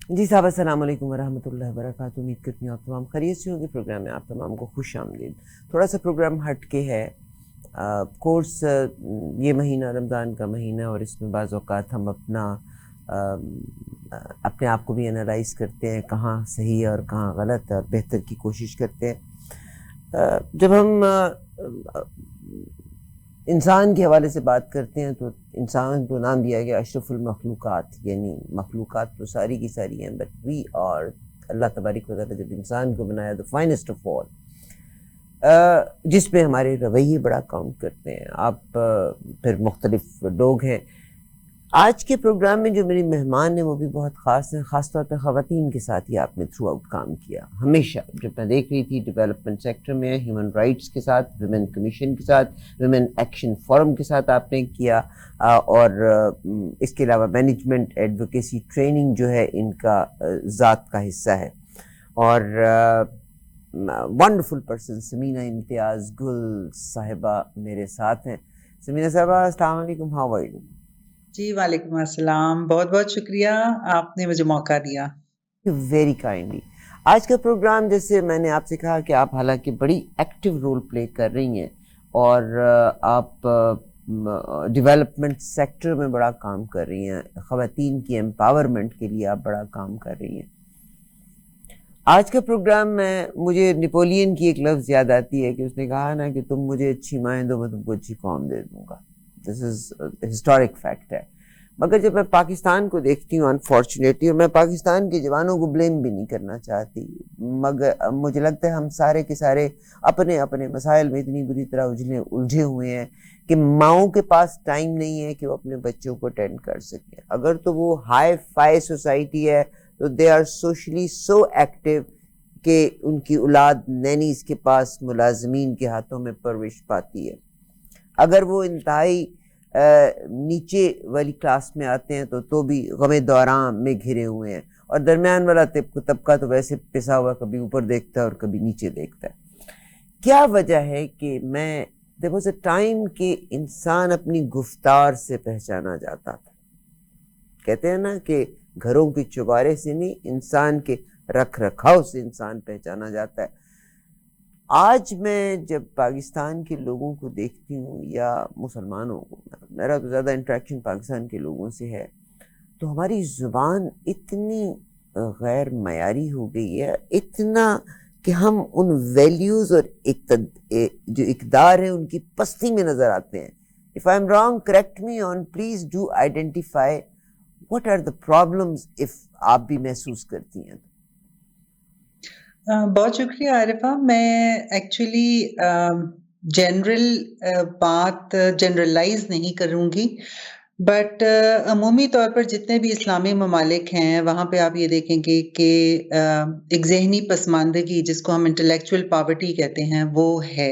جی صاحب السلام علیکم ورحمۃ اللہ وبرکاتہ. امید کرتی ہوں آپ تمام خیریت سے ہوں گے. پروگرام میں آپ تمام کو خوش آمدید. تھوڑا سا پروگرام ہٹ کے ہے. کورس یہ مہینہ رمضان کا مہینہ، اور اس میں بعض اوقات ہم اپنے آپ کو بھی انالائز کرتے ہیں، کہاں صحیح ہے اور کہاں غلط ہے، اور بہتر کی کوشش کرتے ہیں. جب ہم انسان کے حوالے سے بات کرتے ہیں تو انسان کو نام دیا گیا اشرف المخلوقات، یعنی مخلوقات تو ساری کی ساری ہیں، بٹ وی آر، اللہ تبارک و تعالیٰ جب انسان کو بنایا the finest of all، جس پہ ہمارے رویے بڑا کاؤنٹ کرتے ہیں. آپ پھر مختلف لوگ ہیں. آج کے پروگرام میں جو میری مہمان ہیں وہ بھی بہت خاص ہیں، خاص طور پہ خواتین کے ساتھ ہی آپ نے تھرو آؤٹ کام کیا. ہمیشہ جب میں دیکھ رہی تھی ڈیولپمنٹ سیکٹر میں ہیومن رائٹس کے ساتھ، ویمن کمیشن کے ساتھ، ویمن ایکشن فورم کے ساتھ آپ نے کیا، اور اس کے علاوہ مینجمنٹ ایڈوکیسی ٹریننگ جو ہے ان کا ذات کا حصہ ہے. اور ونڈرفل پرسن سمینہ امتیاز گل صاحبہ میرے ساتھ ہیں. سمینہ صاحبہ السلام علیکم، ہاؤ آر یو؟ جی وعلیکم السلام، بہت بہت شکریہ آپ نے مجھے موقع دیا. Very kindly. آج کا پروگرام، جیسے میں نے آپ سے کہا کہ آپ حالانکہ بڑی ایکٹیو رول پلے کر رہی ہیں، اور آپ ڈیولپمنٹ سیکٹر میں بڑا کام کر رہی ہیں، خواتین کی امپاورمنٹ کے لیے آپ بڑا کام کر رہی ہیں. آج کا پروگرام میں مجھے نیپولین کی ایک لفظ یاد آتی ہے کہ اس نے کہا نا کہ تم مجھے اچھی مائیں دو، میں تم کو اچھی قوم دے دوں گا. دس از ہسٹورک فیکٹ ہے. مگر جب میں پاکستان کو دیکھتی ہوں انفارچونیٹلی، اور میں پاکستان کے جوانوں کو بلیم بھی نہیں کرنا چاہتی، مگر مجھے لگتا ہے ہم سارے کے سارے اپنے اپنے مسائل میں اتنی بری طرح الجھے ہوئے ہیں کہ ماؤں کے پاس ٹائم نہیں ہے کہ وہ اپنے بچوں کو اٹینڈ کر سکیں. اگر تو وہ ہائی فائی سوسائٹی ہے تو they are socially so active کہ ان کی اولاد نینیز کے پاس ملازمین کے ہاتھوں میں پرورش پاتی ہے. اگر وہ انتہائی نیچے والی کلاس میں آتے ہیں تو بھی غم دوران میں گھرے ہوئے ہیں، اور درمیان والا طبقہ تو ویسے پسا ہوا کبھی اوپر دیکھتا ہے اور کبھی نیچے دیکھتا ہے. کیا وجہ ہے کہ میں there was a time کہ انسان اپنی گفتار سے پہچانا جاتا تھا. کہتے ہیں نا کہ گھروں کے چوبارے سے نہیں، انسان کے رکھ رکھاؤ سے انسان پہچانا جاتا ہے. آج میں جب پاکستان کے لوگوں کو دیکھتی ہوں یا مسلمانوں کو، میرا تو زیادہ انٹریکشن پاکستان کے لوگوں سے ہے، تو ہماری زبان اتنی غیر معیاری ہو گئی ہے، اتنا کہ ہم ان ویلیوز اور جو اقدار ہیں ان کی پستی میں نظر آتے ہیں. If I'm wrong, correct me on, please do identify what are the problems if آپ بھی محسوس کرتی ہیں. بہت شکریہ عارفہ. میں ایکچولی جنرل بات جنرلائز نہیں کروں گی، بٹ عمومی طور پر جتنے بھی اسلامی ممالک ہیں وہاں پہ آپ یہ دیکھیں گے کہ ایک ذہنی پسماندگی جس کو ہم انٹلیکچوئل پاورٹی کہتے ہیں وہ ہے.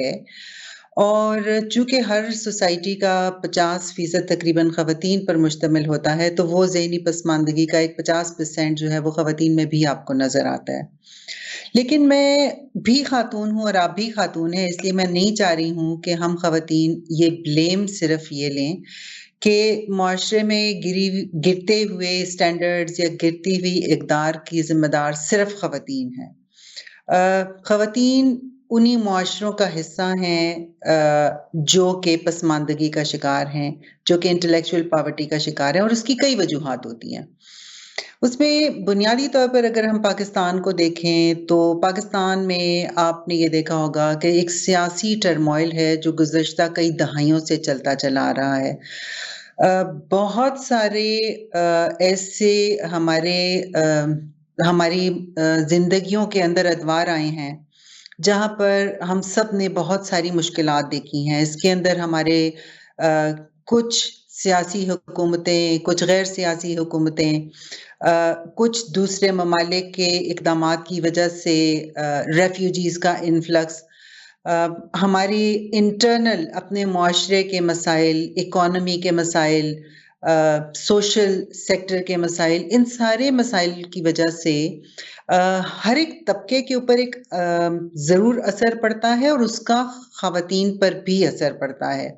اور چونکہ ہر سوسائٹی کا 50% تقریباً خواتین پر مشتمل ہوتا ہے، تو وہ ذہنی پسماندگی کا ایک 50% جو ہے وہ خواتین میں بھی آپ کو نظر آتا ہے. لیکن میں بھی خاتون ہوں اور آپ بھی خاتون ہیں، اس لیے میں نہیں چاہ رہی ہوں کہ ہم خواتین یہ بلیم صرف یہ لیں کہ معاشرے میں گرتے ہوئے سٹینڈرڈز یا گرتی ہوئی اقدار کی ذمہ دار صرف خواتین ہیں. خواتین انہی معاشروں کا حصہ ہیں جو کہ پسماندگی کا شکار ہیں، جو کہ انٹلیکچوئل پاورٹی کا شکار ہیں، اور اس کی کئی وجوہات ہوتی ہیں. اس میں بنیادی طور پر اگر ہم پاکستان کو دیکھیں تو پاکستان میں آپ نے یہ دیکھا ہوگا کہ ایک سیاسی ٹرموائل ہے جو گزشتہ کئی دہائیوں سے چلتا چلا آ رہا ہے. بہت سارے ایسے ہماری زندگیوں کے اندر ادوار آئے ہیں جہاں پر ہم سب نے بہت ساری مشکلات دیکھی ہیں. اس کے اندر ہمارے کچھ سیاسی حکومتیں، کچھ غیر سیاسی حکومتیں، کچھ دوسرے ممالک کے اقدامات کی وجہ سے ریفیوجیز کا انفلکس، ہماری انٹرنل اپنے معاشرے کے مسائل، اکانومی کے مسائل، سوشل سیکٹر کے مسائل، ان سارے مسائل کی وجہ سے ہر ایک طبقے کے اوپر ایک ضرور اثر پڑتا ہے، اور اس کا خواتین پر بھی اثر پڑتا ہے.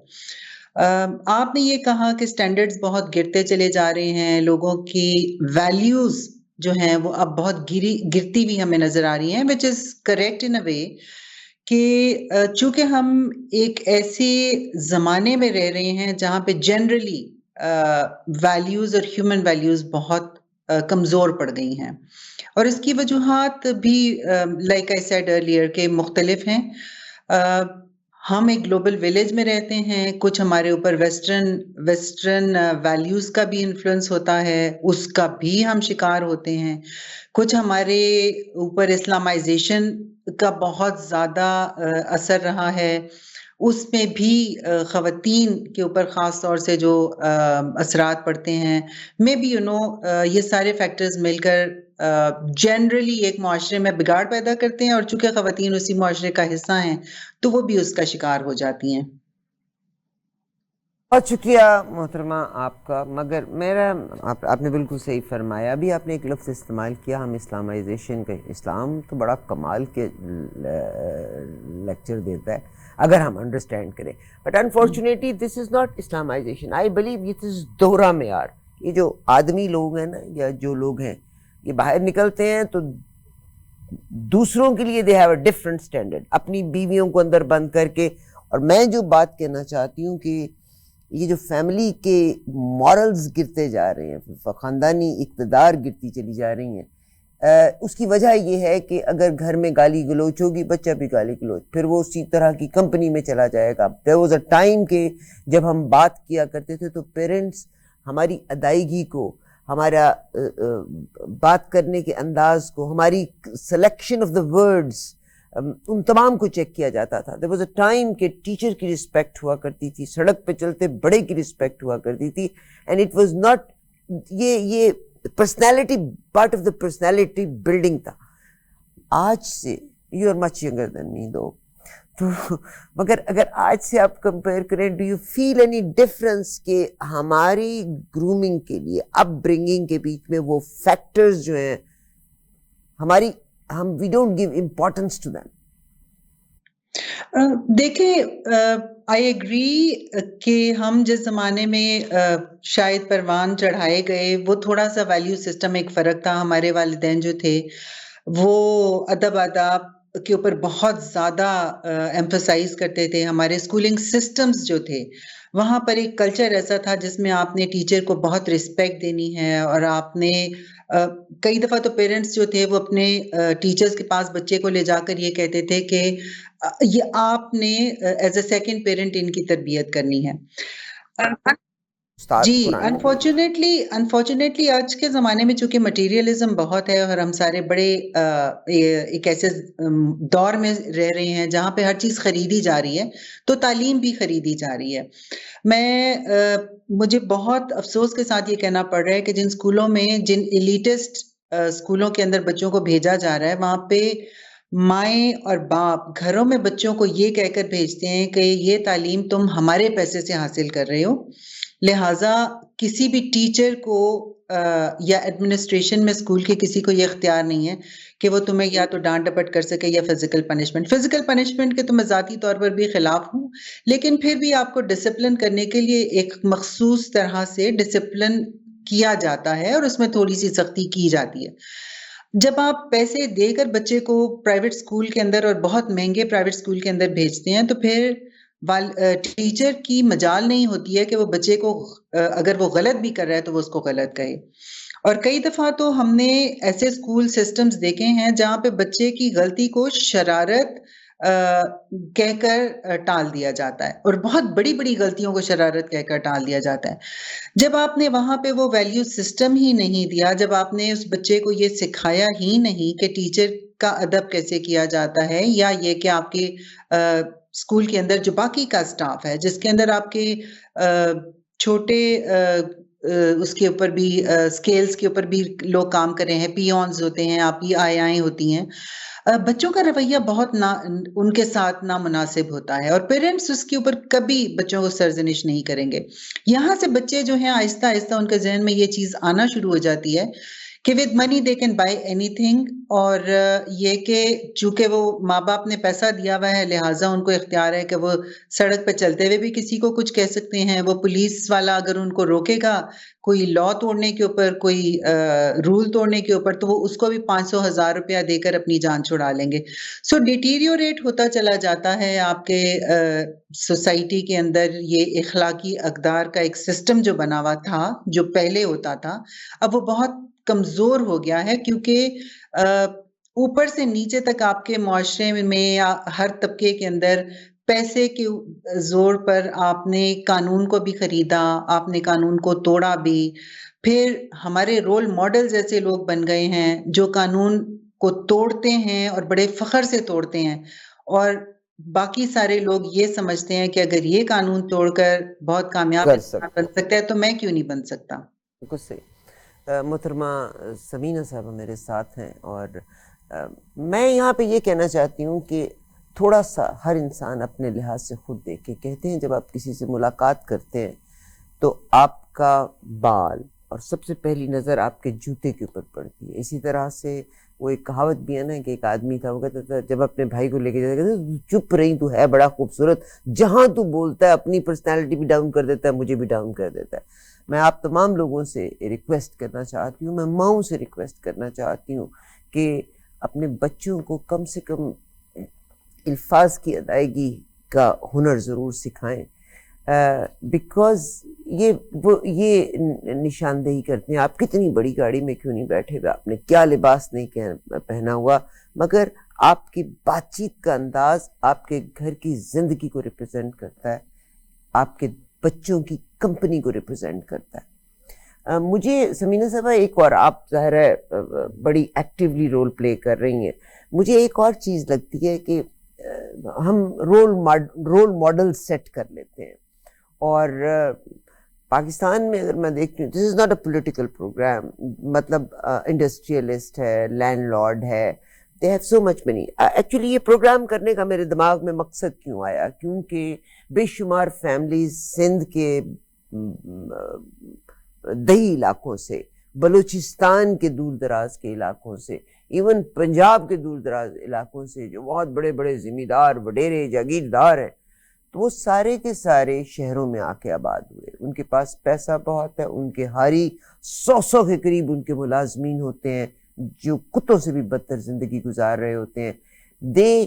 آپ نے یہ کہا کہ سٹینڈرڈز بہت گرتے چلے جا رہے ہیں، لوگوں کی ویلیوز جو ہیں وہ اب بہت گرتی ہوئی ہمیں نظر آ رہی ہیں, which is correct in a way کہ چونکہ ہم ایک ایسے زمانے میں رہ رہے ہیں جہاں پہ جنرلی ویلیوز اور ہیومن ویلیوز بہت کمزور پڑ گئی ہیں, اور اس کی وجوہات بھی لائک آئی سیڈ ارلیئر کہ مختلف ہیں. ہم ایک گلوبل ولیج میں رہتے ہیں, کچھ ہمارے اوپر ویسٹرن ویلیوز کا بھی انفلوئنس ہوتا ہے, اس کا بھی ہم شکار ہوتے ہیں. کچھ ہمارے اوپر اسلامائزیشن کا بہت زیادہ اثر رہا ہے, اس میں بھی خواتین کے اوپر خاص طور سے جو اثرات پڑتے ہیں. مے بی یہ سارے فیکٹرز مل کر جنرلی ایک معاشرے میں بگاڑ پیدا کرتے ہیں, اور چونکہ خواتین اسی معاشرے کا حصہ ہیں تو وہ بھی اس کا شکار ہو جاتی ہیں. بہت شکریہ محترمہ آپ کا. مگر میرا آپ نے بالکل صحیح فرمایا. ابھی آپ نے ایک لفظ استعمال کیا, ہم اسلامائزیشن کا. اسلام تو بڑا کمال کے لیکچر دیتا ہے اگر ہم انڈرسٹینڈ کریں, but unfortunately this is not Islamization. I believe یہ از دوہرا معیار. یہ جو آدمی لوگ ہیں نا, یا جو لوگ ہیں, یہ باہر نکلتے ہیں تو دوسروں کے لیے they have a different standard, اپنی بیویوں کو اندر بند کر کے. اور میں جو بات کہنا چاہتی ہوں کہ یہ جو فیملی کے مورلز گرتے جا رہے ہیں, خاندانی اقتدار گرتی چلی جا رہی ہیں, اس کی وجہ یہ ہے کہ اگر گھر میں گالی گلوچ ہوگی, بچہ بھی گالی گلوچ, پھر وہ اسی طرح کی کمپنی میں چلا جائے گا. دیر واز اے ٹائم کہ جب ہم بات کیا کرتے تھے تو پیرنٹس ہماری ادائیگی کو, ہمارا بات کرنے کے انداز کو, ہماری سلیکشن آف دا ورڈز, ان تمام کو چیک کیا جاتا تھا. دیر واز اے ٹائم کہ ٹیچر کی رسپیکٹ ہوا کرتی تھی, سڑک پہ چلتے بڑے کی رسپیکٹ ہوا کرتی تھی, اینڈ اٹ واز ناٹ یہ personality, part of the personality building تھا. آج سے you are much younger than me دو, تو مگر اگر آج سے آپ کمپیئر کریں, do you feel any difference کہ ہماری گرومنگ کے لیے, اپ برنگنگ کے بیچ میں وہ فیکٹرز جو ہیں ہماری, ہم we don't give importance to them? دیکھیں, آئی ایگری کہ ہم جس زمانے میں شاید پروان چڑھائے گئے وہ تھوڑا سا ویلیو سسٹم ایک فرق تھا. ہمارے والدین جو تھے وہ ادب آداب کے اوپر بہت زیادہ ایمفسائز کرتے تھے. ہمارے اسکولنگ سسٹمز جو تھے وہاں پر ایک کلچر ایسا تھا جس میں آپ نے ٹیچر کو بہت رسپیکٹ دینی ہے, اور آپ نے کئی دفعہ تو پیرنٹس جو تھے وہ اپنے ٹیچرز کے پاس بچے کو لے جا کر یہ کہتے تھے کہ یہ آپ نے ایز اے سیکنڈ پیرنٹ ان کی تربیت کرنی ہے. جی, انفارچونیٹلی آج کے زمانے میں چونکہ مٹیریلزم بہت ہے, اور ہم سارے بڑے ایک ایسے دور میں رہ رہے ہیں جہاں پہ ہر چیز خریدی جا رہی ہے, تو تعلیم بھی خریدی جا رہی ہے. مجھے بہت افسوس کے ساتھ یہ کہنا پڑ رہا ہے کہ جن اسکولوں میں, جن ایلیٹسٹ اسکولوں کے اندر بچوں کو بھیجا جا رہا ہے, وہاں پہ مائیں اور باپ گھروں میں بچوں کو یہ کہہ کر بھیجتے ہیں کہ یہ تعلیم تم ہمارے پیسے سے حاصل کر رہے ہو, لہٰذا کسی بھی ٹیچر کو یا ایڈمنسٹریشن میں اسکول کے کسی کو یہ اختیار نہیں ہے کہ وہ تمہیں یا تو ڈانٹ ڈپٹ کر سکے یا فزیکل پنشمنٹ کے تو میں ذاتی طور پر بھی خلاف ہوں, لیکن پھر بھی آپ کو ڈسپلن کرنے کے لیے ایک مخصوص طرح سے ڈسپلن کیا جاتا ہے, اور اس میں تھوڑی سی سختی کی جاتی ہے. جب آپ پیسے دے کر بچے کو پرائیویٹ اسکول کے اندر, اور بہت مہنگے پرائیویٹ اسکول کے اندر بھیجتے ہیں, تو پھر ٹیچر کی مجال نہیں ہوتی ہے کہ وہ بچے کو, اگر وہ غلط بھی کر رہا ہے تو وہ اس کو غلط کہے. اور کئی دفعہ تو ہم نے ایسے اسکول سسٹمز دیکھے ہیں جہاں پہ بچے کی غلطی کو شرارت کہہ کر ٹال دیا جاتا ہے, اور بہت بڑی بڑی غلطیوں کو شرارت کہہ کر ٹال دیا جاتا ہے. جب آپ نے وہاں پہ وہ ویلیو سسٹم ہی نہیں دیا, جب آپ نے اس بچے کو یہ سکھایا ہی نہیں کہ ٹیچر کا ادب کیسے کیا جاتا ہے, یا یہ کہ آپ کے اسکول کے اندر جو باقی کا اسٹاف ہے, جس کے اندر آپ کے چھوٹے اس کے اوپر بھی اسکیلز کے اوپر بھی لوگ کام کر رہے ہیں, پیونز ہوتے ہیں, آپ کی آیائیں ہوتی ہیں, بچوں کا رویہ بہت ان کے ساتھ نامناسب ہوتا ہے, اور پیرنٹس اس کے اوپر کبھی بچوں کو سرزنش نہیں کریں گے. یہاں سے بچے جو ہیں آہستہ آہستہ ان کے ذہن میں یہ چیز آنا شروع ہو جاتی ہے کہ with money they can buy any thing, اور یہ کہ چونکہ وہ ماں باپ نے پیسہ دیا ہوا ہے لہٰذا ان کو اختیار ہے کہ وہ سڑک پہ چلتے ہوئے بھی کسی کو کچھ کہہ سکتے ہیں. وہ پولیس والا اگر ان کو روکے گا کوئی لا توڑنے کے اوپر، کوئی رول توڑنے کے اوپر، تو وہ اس کو بھی 500,000 روپیہ دے کر اپنی جان چھڑا لیں گے. سو ڈیٹیریوریٹ ہوتا چلا جاتا ہے آپ کے سوسائٹی کے اندر یہ اخلاقی اقدار کا ایک سسٹم جو بنا ہوا تھا، جو پہلے ہوتا تھا، اب وہ بہت کمزور ہو گیا ہے، کیونکہ اوپر سے نیچے تک آپ کے معاشرے میں یا ہر طبقے کے اندر پیسے کے زور پر آپ نے قانون کو بھی خریدا، آپ نے قانون کو توڑا بھی. پھر ہمارے رول ماڈل جیسے لوگ بن گئے ہیں جو قانون کو توڑتے ہیں اور بڑے فخر سے توڑتے ہیں، اور باقی سارے لوگ یہ سمجھتے ہیں کہ اگر یہ قانون توڑ کر بہت کامیاب کر انسان بن سکتا ہے تو میں کیوں نہیں بن سکتا. بالکل صحیح. محترمہ سمینہ صاحبہ میرے ساتھ ہیں، اور میں یہاں پہ یہ کہنا چاہتی ہوں کہ تھوڑا سا ہر انسان اپنے لحاظ سے خود دیکھے. کہتے ہیں جب آپ کسی سے ملاقات کرتے ہیں تو آپ کا بال اور سب سے پہلی نظر آپ کے جوتے کے اوپر پڑتی ہے. اسی طرح سے وہ ایک کہاوت بھی ہے نا کہ ایک آدمی تھا، وہ کہتا تھا جب اپنے بھائی کو لے کے جاتا کہتا تھا چپ رہی، تو ہے بڑا خوبصورت، جہاں تو بولتا ہے اپنی پرسنالٹی بھی ڈاؤن کر دیتا ہے، مجھے بھی ڈاؤن کر دیتا ہے. میں آپ تمام لوگوں سے ریکویسٹ کرنا چاہتی ہوں، میں ماؤں سے ریکویسٹ کرنا چاہتی ہوں کہ اپنے بچوں کو کم سے کم الفاظ کی ادائیگی کا ہنر ضرور سکھائیں، بیکاز یہ نشاندہی کرتے ہیں آپ کتنی بڑی گاڑی میں کیوں نہیں بیٹھے ہوئے، آپ نے کیا لباس نہیں پہنا ہوا، مگر آپ کی بات چیت کا انداز آپ کے گھر کی زندگی کو ریپرزینٹ کرتا ہے، آپ کے بچوں کی کمپنی کو ریپرزینٹ کرتا ہے. مجھے سمینہ صاحبہ ایک اور، آپ ظاہر ہے بڑی ایکٹیولی رول پلے کر رہی ہیں، مجھے ایک اور چیز لگتی ہے کہ ہم رول ماڈل سیٹ کر لیتے ہیں، اور پاکستان میں اگر میں دیکھتی ہوں this is not a political program, مطلب انڈسٹریلسٹ ہے، لینڈ لارڈ ہے، they have so much money. Actually یہ پروگرام کرنے کا میرے دماغ میں مقصد کیوں آیا، کیونکہ بے شمار فیملیز سندھ کے دیہی علاقوں سے، بلوچستان کے دور دراز کے علاقوں سے، ایون پنجاب کے دور دراز علاقوں سے جو بہت بڑے بڑے زمیندار وڈیرے جاگیردار ہیں، تو وہ سارے کے سارے شہروں میں آ کے آباد ہوئے. ان کے پاس پیسہ بہت ہے، ان کے ہاری 100 کے قریب ان کے ملازمین ہوتے ہیں جو کتوں سے بھی بدتر زندگی گزار رہے ہوتے ہیں. دے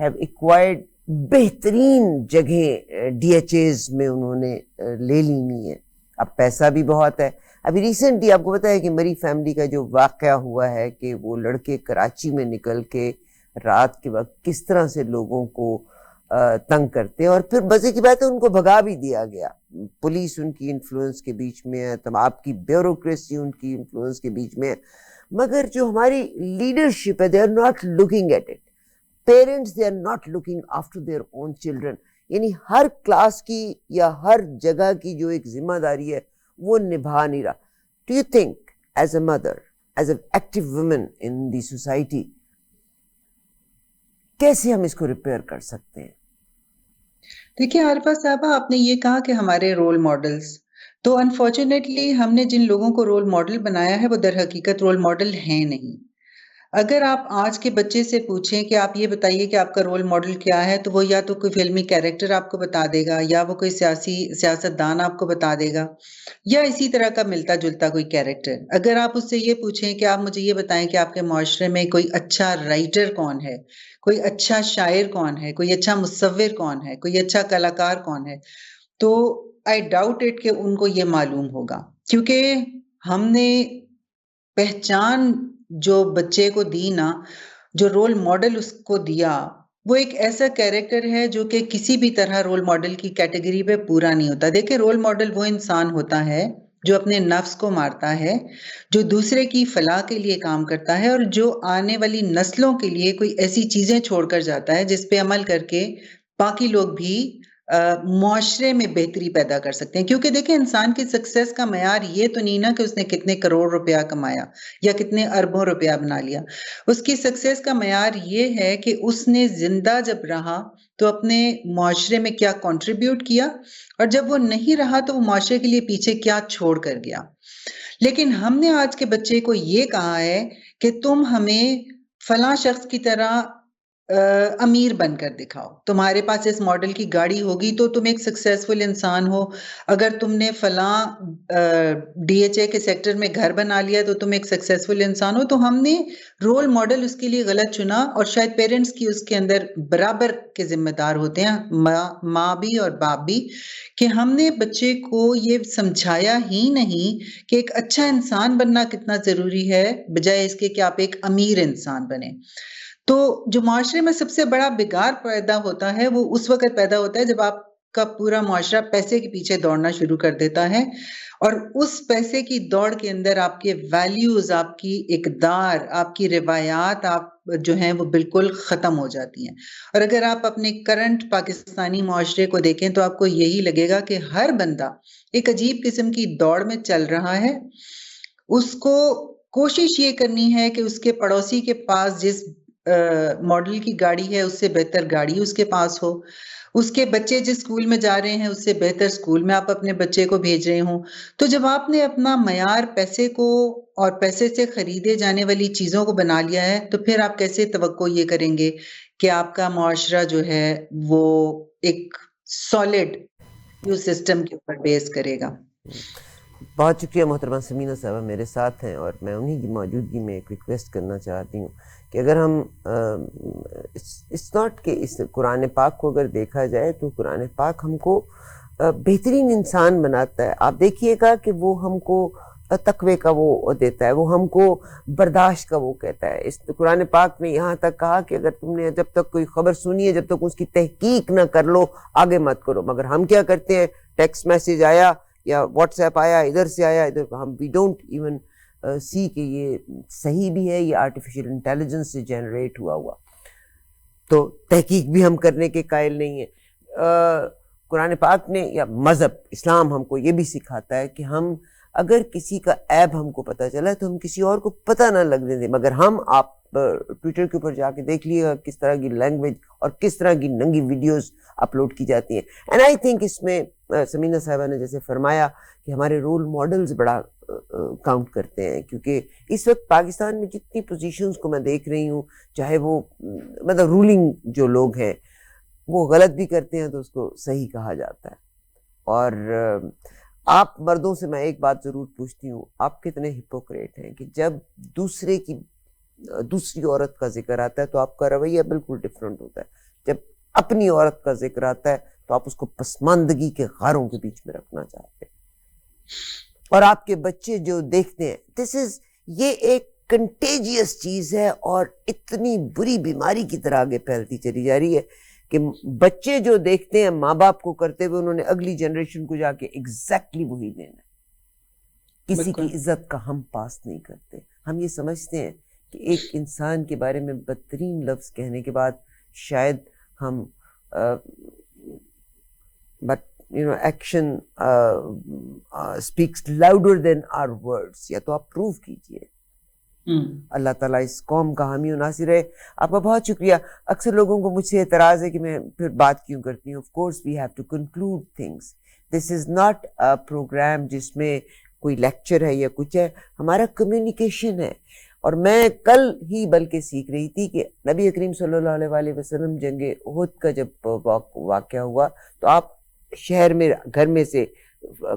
ہیو ایکوائرڈ بہترین جگہیں ڈی ایچ ایز میں انہوں نے لے لینی ہے. اب پیسہ بھی بہت ہے. ابھی ریسنٹلی آپ کو پتہ ہے کہ میری فیملی کا جو واقعہ ہوا ہے کہ وہ لڑکے کراچی میں نکل کے رات کے وقت کس طرح سے لوگوں کو تنگ کرتے ہیں، اور پھر مزے کی بات ہے ان کو بھگا بھی دیا گیا. پولیس ان کی انفلوئنس کے بیچ میں ہے، تم آپ کی بیوروکریسی ان کی انفلوئنس کے بیچ میں ہے، مگر جو ہماری لیڈرشپ ہے they are not looking at it. Parents they are not looking after their own children. یعنی ہر کلاس کی یا ہر جگہ کی جو ایک ذمہ داری ہے وہ نبھا نہیں رہا. Do you think as a mother, as an active woman in the society, کیسے ہم اس کو ریپیئر کر سکتے ہیں؟ دیکھیے عارفہ صاحبہ، آپ نے یہ کہا کہ ہمارے رول ماڈلز، تو انفارچونیٹلی ہم نے جن لوگوں کو رول ماڈل بنایا ہے وہ در حقیقت رول ماڈل ہیں نہیں. اگر آپ آج کے بچے سے پوچھیں کہ آپ یہ بتائیے کہ آپ کا رول ماڈل کیا ہے، تو وہ یا تو کوئی فلمی کیریکٹر آپ کو بتا دے گا، یا وہ کوئی سیاست دان آپ کو بتا دے گا، یا اسی طرح کا ملتا جلتا کوئی کیریکٹر. اگر آپ اس سے یہ پوچھیں کہ آپ مجھے یہ بتائیں کہ آپ کے معاشرے میں کوئی اچھا رائٹر کون ہے، کوئی اچھا شاعر کون ہے، کوئی اچھا مصور کون ہے، کوئی اچھا کلاکار کون ہے، تو آئی ڈاؤٹ اٹ کہ ان کو یہ معلوم ہوگا. کیونکہ ہم نے پہچان جو بچے کو دی نا، جو رول ماڈل اس کو دیا، وہ ایک ایسا کیریکٹر ہے جو کہ کسی بھی طرح رول ماڈل کی کیٹیگری پہ پورا نہیں ہوتا. دیکھیں رول ماڈل وہ انسان ہوتا ہے جو اپنے نفس کو مارتا ہے، جو دوسرے کی فلاح کے لیے کام کرتا ہے، اور جو آنے والی نسلوں کے لیے کوئی ایسی چیزیں چھوڑ کر جاتا ہے جس پہ عمل کر کے باقی لوگ بھی معاشرے میں بہتری پیدا کر سکتے ہیں. کیونکہ دیکھیں انسان کی سکسیس کا معیار یہ تو نہیں نا کہ اس نے کتنے کروڑ روپیہ کمایا یا کتنے اربوں روپیہ بنا لیا. اس کی سکسیس کا معیار یہ ہے کہ اس نے زندہ جب رہا تو اپنے معاشرے میں کیا کنٹریبیوٹ کیا، اور جب وہ نہیں رہا تو وہ معاشرے کے لیے پیچھے کیا چھوڑ کر گیا. لیکن ہم نے آج کے بچے کو یہ کہا ہے کہ تم ہمیں فلاں شخص کی طرح امیر بن کر دکھاؤ، تمہارے پاس اس ماڈل کی گاڑی ہوگی تو تم ایک سکسیسفل انسان ہو، اگر تم نے فلاں ڈی ایچ اے کے سیکٹر میں گھر بنا لیا تو تم ایک سکسیسفل انسان ہو. تو ہم نے رول ماڈل اس کے لیے غلط چنا، اور شاید پیرنٹس کی اس کے اندر برابر کے ذمہ دار ہوتے ہیں، ماں بھی اور باپ بھی، کہ ہم نے بچے کو یہ سمجھایا ہی نہیں کہ ایک اچھا انسان بننا کتنا ضروری ہے، بجائے اس کے کہ آپ ایک امیر انسان بنیں. تو جو معاشرے میں سب سے بڑا بگاڑ پیدا ہوتا ہے وہ اس وقت پیدا ہوتا ہے جب آپ کا پورا معاشرہ پیسے کے پیچھے دوڑنا شروع کر دیتا ہے، اور اس پیسے کی دوڑ کے اندر آپ کے ویلیوز، آپ کی اقدار، آپ کی روایات آپ جو ہیں وہ بالکل ختم ہو جاتی ہیں. اور اگر آپ اپنے کرنٹ پاکستانی معاشرے کو دیکھیں تو آپ کو یہی لگے گا کہ ہر بندہ ایک عجیب قسم کی دوڑ میں چل رہا ہے. اس کو کوشش یہ کرنی ہے کہ اس کے پڑوسی کے پاس جس ماڈل کی گاڑی ہے اس سے بہتر گاڑی اس کے پاس ہو، اس کے بچے جس اسکول میں جا رہے ہیں اس سے بہتر اسکول میں آپ اپنے بچے کو بھیج رہے ہوں. تو جب آپ نے اپنا معیار پیسے کو اور پیسے سے خریدے جانے والی چیزوں کو بنا لیا ہے تو پھر آپ کیسے توقع یہ کریں گے کہ آپ کا معاشرہ جو ہے وہ ایک سالڈ سسٹم کے اوپر بیس کرے گا. بہت شکریہ محترمہ سمینہ صاحبہ میرے ساتھ ہیں، اور میں انہی کی موجودگی میں ایک ریکویسٹ کرنا چاہتی ہوں کہ اگر ہم اس ناٹ کہ اس قرآن پاک کو اگر دیکھا جائے تو قرآن پاک ہم کو بہترین انسان بناتا ہے. آپ دیکھیے گا کہ وہ ہم کو تقوی کا وہ دیتا ہے، وہ ہم کو برداشت کا وہ کہتا ہے. اس قرآن پاک نے یہاں تک کہا کہ اگر تم نے جب تک کوئی خبر سنی ہے جب تک اس کی تحقیق نہ کر لو آگے مت کرو. مگر ہم کیا کرتے ہیں، ٹیکسٹ میسیج آیا یا واٹس ایپ آیا، ادھر سے آیا ادھر، ہم وی ڈونٹ ایون سی کہ یہ صحیح بھی ہے، یہ آرٹیفیشیل انٹیلیجنس سے جنریٹ ہوا تو تحقیق بھی ہم کرنے کے قائل نہیں ہیں. قرآن پاک نے یا مذہب اسلام ہم کو یہ بھی سکھاتا ہے کہ ہم اگر کسی کا عیب ہم کو پتہ چلا ہے تو ہم کسی اور کو پتہ نہ لگنے دیں. مگر ہم آپ ٹویٹر کے اوپر جا کے دیکھ لیے گا کس طرح کی لینگویج اور کس طرح کی ننگی ویڈیوز اپلوڈ کی جاتی ہیں. اینڈ آئی تھنک اس میں سمینہ صاحبہ نے جیسے فرمایا کہ ہمارے رول ماڈلز بڑا کاؤنٹ کرتے ہیں، کیونکہ اس وقت پاکستان میں جتنی پوزیشنز کو میں دیکھ رہی ہوں، چاہے وہ مطلب رولنگ جو لوگ ہیں وہ غلط بھی کرتے ہیں تو اس کو صحیح کہا جاتا ہے. اور آپ مردوں سے میں ایک بات ضرور پوچھتی ہوں، آپ کتنے ہپوکریٹ ہیں کہ جب دوسری عورت کا ذکر آتا ہے تو آپ کا رویہ بالکل ڈفرینٹ ہوتا ہے، جب اپنی عورت کا ذکر آتا ہے تو آپ اس کو پسماندگی کے غاروں کے بیچ میں رکھنا چاہتے ہیں. اور آپ کے بچے جو دیکھتے ہیں یہ ایک کنٹیجیس چیز ہے اور اتنی بری بیماری کی طرح آگے پھیلتی چلی جا رہی ہے کہ بچے جو دیکھتے ہیں ماں باپ کو کرتے ہوئے انہوں نے اگلی جنریشن کو جا کے ایگزیکٹلی وہی دینا ہے. کسی کی عزت کا ہم پاس نہیں کرتے. ہم یہ سمجھتے ہیں کہ ایک انسان کے بارے میں بدترین لفظ کہنے کے بعد شاید ہم but action speaks louder than are words. یا تو آپ پروو کیجئے. اللہ تعالیٰ اس قوم کا حامی و ناصر ہے. آپ کا بہت شکریہ. اکثر لوگوں کو مجھ سے اعتراض ہے کہ میں پھر بات کیوں کرتی ہوں. Of course we have to conclude things. This is not a program جس میں کوئی لیکچر ہے یا کچھ ہے، ہمارا کمیونیکیشن ہے. اور میں کل ہی بلکہ سیکھ رہی تھی کہ نبی کریم صلی اللہ علیہ وآلہ وسلم جنگ احد کا جب واقعہ ہوا تو آپ شہر میں گھر میں سے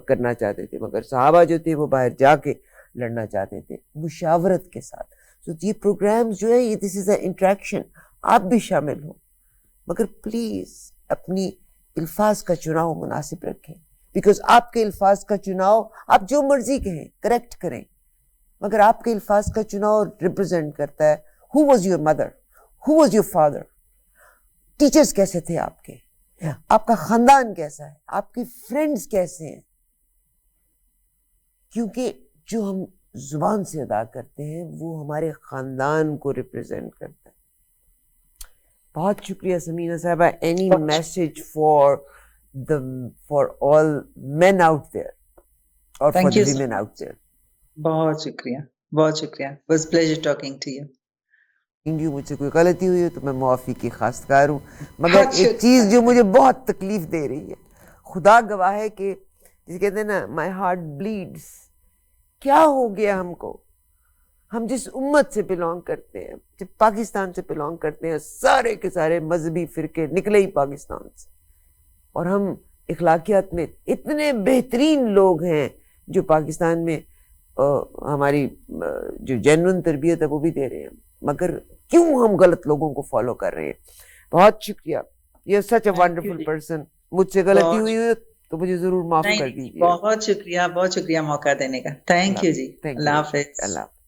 کرنا چاہتے تھے، مگر صحابہ جو تھے وہ باہر جا کے لڑنا چاہتے تھے مشاورت کے ساتھ. تو یہ پروگرامز جو ہے یہ دس از اے انٹریکشن، آپ بھی شامل ہوں. مگر پلیز اپنی الفاظ کا چناؤ مناسب رکھیں، بیکاز آپ کے الفاظ کا چناؤ آپ جو مرضی کہیں کریکٹ کریں، مگر آپ کے الفاظ کا چناؤ ریپرزینٹ کرتا ہے who was your mother, who was your father, teachers کیسے تھے آپ کے، آپ کا خاندان کیسا ہے، آپ کی فرینڈز کیسے ہیں. کیونکہ جو ہم زبان سے ادا کرتے ہیں وہ ہمارے خاندان کو ریپرزینٹ کرتا ہے. بہت شکریہ سمینہ صاحبہ. Any message for all men out there اور for the women out there? بہت شکریہ، بہت شکریہ. Was pleasure talking to you. مجھ سے کوئی غلطی ہوئی ہے تو میں معافی کی خواستگار ہوں. مگر ایک چیز جو مجھے بہت تکلیف دے رہی ہے، خدا گواہ ہے کہ جسے کہتے ہیں نا مائی ہارٹ بلیڈس، کیا ہو گیا ہم کو؟ ہم جس امت سے بلونگ کرتے ہیں، جب پاکستان سے بلونگ کرتے ہیں، سارے کے سارے مذہبی فرقے نکلے ہی پاکستان سے، اور ہم اخلاقیات میں اتنے بہترین لوگ ہیں جو پاکستان میں ہماری جو جینون تربیت ہے وہ بھی دے رہے ہیں، مگر کیوں ہم غلط لوگوں کو فالو کر رہے ہیں؟ بہت شکریہ، یہ سچ اے ونڈرفل پرسن. مجھ سے غلطی ہوئی ہے تو مجھے ضرور معاف کر دیجیے. بہت شکریہ موقع دینے کا. تھینک یو جی. اللہ حافظ. اللہ حافظ.